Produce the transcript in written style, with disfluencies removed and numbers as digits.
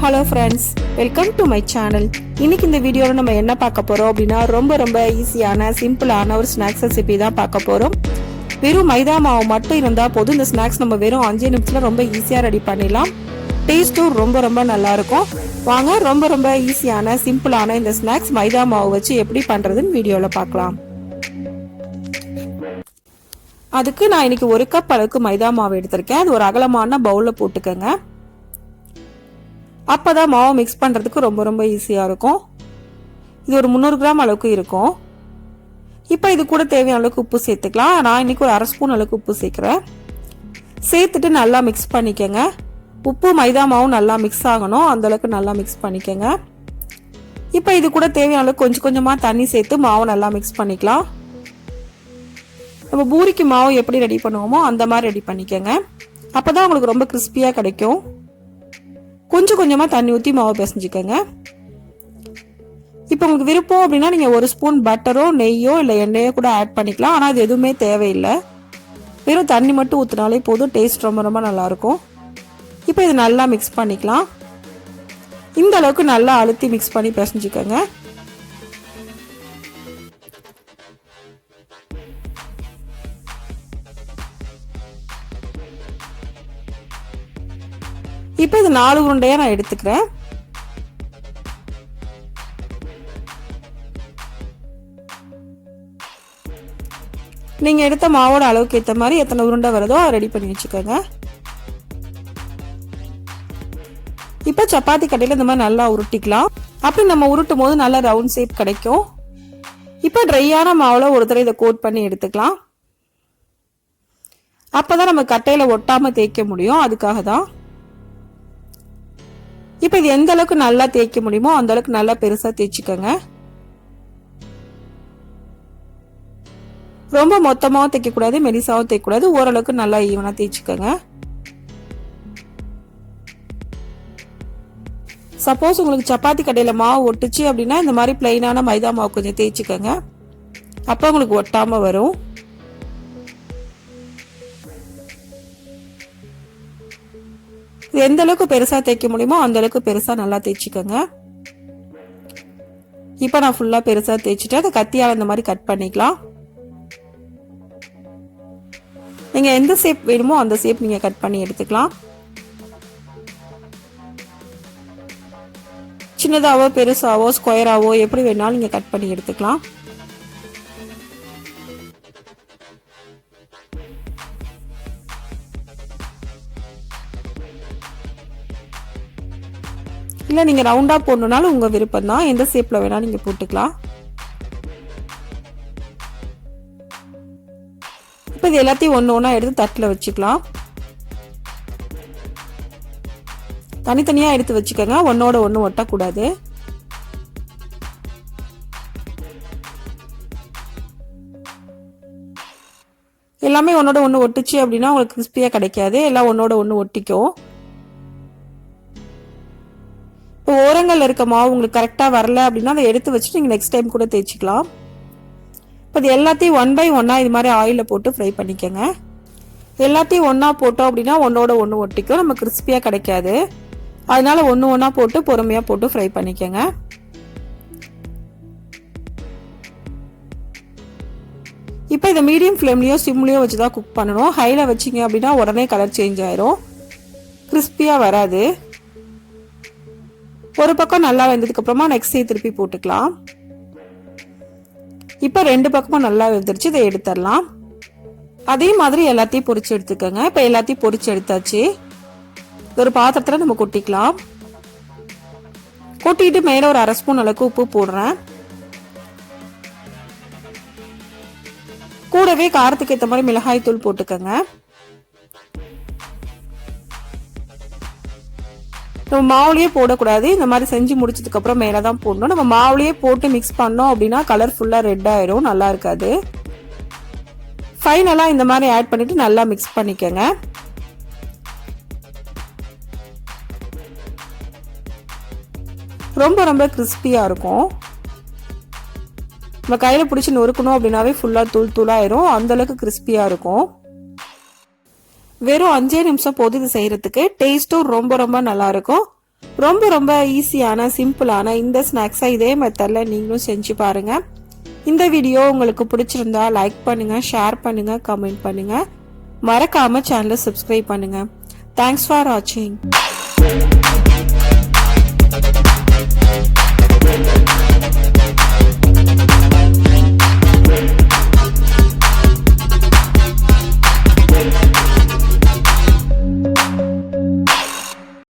Hello friends, welcome to my channel. இன்னைக்கு இந்த வீடியோவில் நம்ம என்ன பார்க்க போறோம் அப்படின்னா ரொம்ப ஈஸியான சிம்பிளான ஒரு ஸ்நாக்ஸ் ரெசிபி தான் பார்க்க போறோம். வெறும் மைதா மாவு மட்டும் இருந்தால் போதும். இந்த ஸ்நாக்ஸ் நம்ம வெறும் 5 நிமிஷத்துல ரொம்ப ஈஸியாக ரெடி பண்ணிடலாம். டேஸ்ட்டும் ரொம்ப நல்லா இருக்கும். வாங்க ரொம்ப ஈஸியான சிம்பிளான இந்த ஸ்நாக்ஸ் மைதா மாவு வச்சு எப்படி பண்றதுன்னு வீடியோவில் பார்க்கலாம். அதுக்கு நான் இன்னைக்கு 1 கப் அளவுக்கு மைதா மாவு எடுத்திருக்கேன். அது ஒரு அகலமான பவுல்ல போட்டுக்கோங்க. அப்பதான் மாவு மிக்ஸ் பண்றதுக்கு ரொம்ப ஈஸியா இருக்கும். இது ஒரு 300 கிராம் அளவுக்கு இருக்கும். இப்போ இது கூட தேவையான அளவுக்கு உப்பு சேர்த்துக்கலாம். நான் இன்னைக்கு ஒரு 1/2 ஸ்பூன் அளவுக்கு உப்பு சேர்க்கிறேன். சேர்த்துட்டு நல்லா மிக்ஸ் பண்ணிக்கங்க. உப்பு மைதா மாவும் நல்லா மிக்ஸ் ஆகணும், அந்த அளவுக்கு நல்லா மிக்ஸ் பண்ணிக்கங்க. இப்போ இது கூட தேவையான அளவுக்கு கொஞ்சமா தண்ணி சேர்த்து மாவு நல்லா மிக்ஸ் பண்ணிக்கலாம். நம்ம பூரிக்கு மாவு எப்படி ரெடி பண்ணுவோமோ அந்த மாதிரி ரெடி பண்ணிக்கங்க. அப்பதான் உங்களுக்கு ரொம்ப கிறிஸ்பியா கிடைக்கும். கொஞ்சமா தண்ணி ஊற்றி மாவு பிசைஞ்சுக்கோங்க. இப்போ உங்களுக்கு விருப்பம் அப்படின்னா நீங்கள் 1 ஸ்பூன் பட்டரோ நெய்யோ இல்லை எண்ணெயோ கூட ஆட் பண்ணிக்கலாம். ஆனால் அது எதுவுமே தேவையில்லை. வெறும் தண்ணி மட்டும் ஊற்றினாலே போதும். டேஸ்ட் ரொம்ப நல்லா இருக்கும். இப்போ இது நல்லா மிக்ஸ் பண்ணிக்கலாம். இந்த அளவுக்கு நல்லா அழுத்தி மிக்ஸ் பண்ணி பிசைஞ்சுக்கோங்க. இப்போ இது 4 உருண்டையா நான் எடுத்துக்கிறேன். நீங்க எடுத்த மாவோட அளவுக்கு ஏற்ற மாதிரி எத்தனை உருண்டை வருதோ ரெடி பண்ணி வச்சுக்கோங்க. இப்போ சப்பாத்தி கட்டையில இந்த மாதிரி நல்லா உருட்டிக்கலாம். அப்படி நம்ம உருட்டும் போது நல்லா ரவுண்ட் ஷேப் கிடைக்கும். இப்போ ட்ரையான மாவுல ஒரு தடவை இதை கோட் பண்ணி எடுத்துக்கலாம். அப்பதான் நம்ம கட்டையில ஒட்டாம தேய்க்க முடியும். அதுக்காக தான். இப்போ இது எந்த அளவுக்கு நல்லா தேய்க்க முடியுமோ அந்த அளவுக்கு நல்லா பெருசா தேய்ச்சிக்கோங்க. ரொம்ப மொத்தமாவும் தேய்க்க கூடாது, மெலிசாவும் தேய்க்க கூடாது. ஓரளவுக்கு நல்லா ஈவனா தேய்ச்சிக்கோங்க. சப்போஸ் உங்களுக்கு சப்பாத்தி கடையில மாவு ஒட்டுச்சு அப்படின்னா இந்த மாதிரி பிளைனான மைதா மாவு கொஞ்சம் தேய்ச்சிக்கோங்க. அப்போ உங்களுக்கு ஒட்டாம வரும். எந்த அளவுக்கு பெருசா தேய்க்க முடியுமோ அந்த அளவுக்கு பெருசா நல்லா தேய்ச்சிக்கோங்க. இப்போ நான் ஃபுல்லா பெருசா தேய்ச்சிட்டு அதை கத்தியால இந்த மாதிரி கட் பண்ணிக்கலாம். நீங்க எந்த ஷேப் வேணுமோ அந்த ஷேப் நீங்க கட் பண்ணி எடுத்துக்கலாம். சின்னதாவோ பெருசாவோ ஸ்கொயராவோ எப்படி வேணாலும் நீங்க கட் பண்ணி எடுத்துக்கலாம். இல்ல நீங்க ரவுண்டா போடணும்னாலும் உங்க விருப்பம் தான். எந்த ஷேப்ல வேணா நீங்க போட்டுக்கலாம். இப்போ இது எல்லாத்தையும் ஒண்ணா எடுத்து தட்டுல வச்சுக்கலாம். தனித்தனியா எடுத்து வச்சுக்கோங்க. ஒன்னோட ஒண்ணு ஒட்டக்கூடாது. எல்லாமே ஒன்னோட ஒண்ணு ஒட்டுச்சு அப்படின்னா உங்களுக்கு கிறிஸ்பியா கிடைக்காது. எல்லாம் ஒன்னோட ஒண்ணு ஒட்டிக்கும். இப்போ ஓரங்கள் இருக்க மாவு உங்களுக்கு கரெக்டா வரல அப்படின்னா அதை எடுத்து வச்சுட்டு நீங்க நெக்ஸ்ட் டைம் கூட தேய்ச்சிக்கலாம். இப்போ இது எல்லாத்தையும் 1 by 1 இது மாதிரி ஆயில போட்டு ஃப்ரை பண்ணிக்கோங்க. எல்லாத்தையும் ஒன்னா போட்டோம் அப்படின்னா ஒன்னோட ஒன்று ஒட்டிக்கும், நம்ம கிறிஸ்பியா கிடைக்காது. அதனால ஒன்னா போட்டு பொறுமையா போட்டு ஃப்ரை பண்ணிக்கோங்க. இப்போ இதை மீடியம் ஃப்ளேம்லயோ சிம்லயோ வச்சுதான் குக் பண்ணணும். ஹைல வச்சிங்க அப்படின்னா உடனே கலர் சேஞ்ச் ஆயிரும், கிறிஸ்பியா வராது. ஒரு பக்கம் நல்லா வெந்ததுக்கு அப்புறமா நெக்ஸ்ட் திருப்பி போட்டுக்கலாம். இப்ப 2 பக்கமும் நல்லா வெந்துருச்சு. இதை எடுத்துடலாம். அதே மாதிரி எல்லாத்தையும் பொரிச்சு எடுத்துக்கோங்க. இப்ப எல்லாத்தையும் பொரிச்சு எடுத்தாச்சு. ஒரு பாத்திரத்துல நம்ம கொட்டிக்கலாம். கொட்டிட்டு மேல ஒரு 1/2 ஸ்பூன் அளவுக்கு உப்பு போடுறேன். கூடவே காரத்துக்கு ஏற்ற மாதிரி மிளகாய் தூள் போட்டுக்கோங்க. நம்ம மாவுலயே போடக்கூடாது. இந்த மாதிரி செஞ்சு முடிச்சதுக்கு அப்புறம் மேலதான் போடணும். நம்ம மாவுலயே போட்டு மிக்ஸ் பண்ணோம் அப்படின்னா கலர் ஃபுல்லா ரெட் ஆயிரும், நல்லா இருக்காது. ஃபைனலா இந்த மாதிரி ஆட் பண்ணிட்டு நல்லா மிக்ஸ் பண்ணிக்கோங்க. ரொம்ப கிறிஸ்பியா இருக்கும். நம்ம கையில பிடிச்சி நொறுக்கணும் அப்படின்னாவே ஃபுல்லா தூளாயிரும், அந்த அளவுக்கு கிறிஸ்பியா இருக்கும். வெறும் 5 நிமிஷம் போது இது செய்யறதுக்கு. டேஸ்டும் ரொம்ப நல்லா இருக்கும். ரொம்ப ரொம்ப ஈஸியான சிம்பிளான இந்த ஸ்நாக்ஸை இதே மெத்தடில் நீங்களும் செஞ்சு பாருங்க. இந்த வீடியோ உங்களுக்கு பிடிச்சிருந்தா லைக் பண்ணுங்க, ஷேர் பண்ணுங்க, கமெண்ட் பண்ணுங்க. மறக்காம சேனலை சப்ஸ்கிரைப் பண்ணுங்க. தேங்க்ஸ் ஃபார் வாட்சிங்.